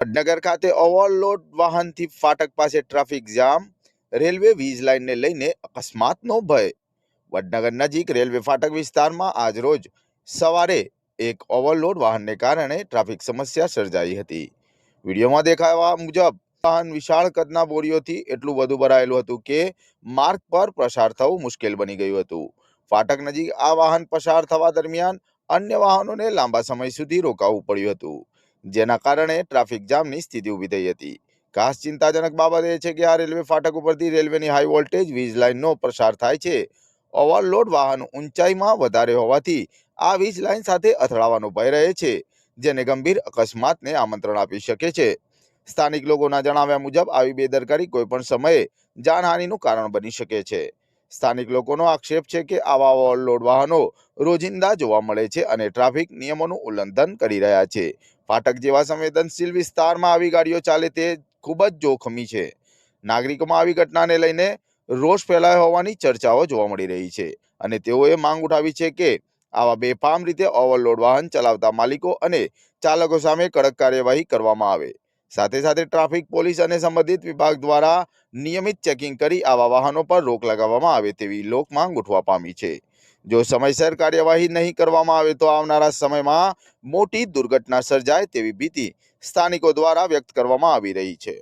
વડનગર ખાતે ઓવરલોડ વાહનથી ફાટક પાસે ટ્રાફિક જામ, રેલવે વીજ લાઇનને લઈને અકસ્માતનો ભય। વડનગર નજીક રેલવે ફાટક વિસ્તારમાં આજ રોજ સવારે એક ઓવરલોડ વાહનને કારણે ટ્રાફિક સમસ્યા સર્જાઈ હતી। વિડીયોમાં દેખાવા મુજબ વાહન વિશાળ કદના બોરીઓથી એટલું વધુ ભરાયેલું હતું કે માર્ગ પર પસાર થવું મુશ્કેલ બની ગયું હતું। ફાટક નજીક આ વાહન પસાર થવા દરમિયાન અન્ય વાહનોને લાંબા સમય સુધી રોકાવું પડ્યું હતું, જેના કારણે ટ્રાફિક જામની સ્થિતિ ઊભી થઈ હતી। ખાસ ચિંતાજનક બાબત એ છે કે આ રેલવે ફાટક ઉપરથી રેલવેની હાઈ વોલ્ટેજ વીજ લાઇનનો પસાર થાય છે। ઓવરલોડ વાહન ઊંચાઈમાં વધારે હોવાથી આ વીજ લાઇન સાથે અથડાવાનો ભય રહે છે, જેને ગંભીર અકસ્માતને આમંત્રણ આપી શકે છે। સ્થાનિક લોકોના જણાવ્યા મુજબ આવી બેદરકારી કોઈપણ સમયે જાનહાનિનું કારણ બની શકે છે। સ્થાનિક લોકોનો આક્ષેપ છે કે આવા ઓવરલોડ વાહનો રોજિંદા જોવા મળે છે અને ટ્રાફિક નિયમોનું ઉલ્લંઘન કરી રહ્યા છે। ફાટક જેવા સંવેદનશીલ વિસ્તારમાં આવી ગાડીઓ ચાલે તે ખૂબ જ જોખમી છે। નાગરિકોમાં આવી ઘટનાને લઈને રોષ ફેલાયો હોવાની ચર્ચાઓ જોવા મળી રહી છે અને તેઓએ માંગ ઉઠાવી છે કે આવા બેફામ રીતે ઓવરલોડ વાહન ચલાવતા માલિકો અને ચાલકો સામે કડક કાર્યવાહી કરવામાં આવે। સાથે સાથે ટ્રાફિક પોલીસ અને સંબંધિત વિભાગ દ્વારા નિયમિત ચેકિંગ કરી આવા વાહનો પર રોક લગાવવામાં આવે તેવી લોક માંગ ઉઠવા પામી છે। જો સમયસર કાર્યવાહી નહીં કરવામાં આવે તો આવનારા સમયમાં મોટી દુર્ઘટના સર્જાય તેવી ભીતિ સ્થાનિકો દ્વારા વ્યક્ત કરવામાં આવી રહી છે।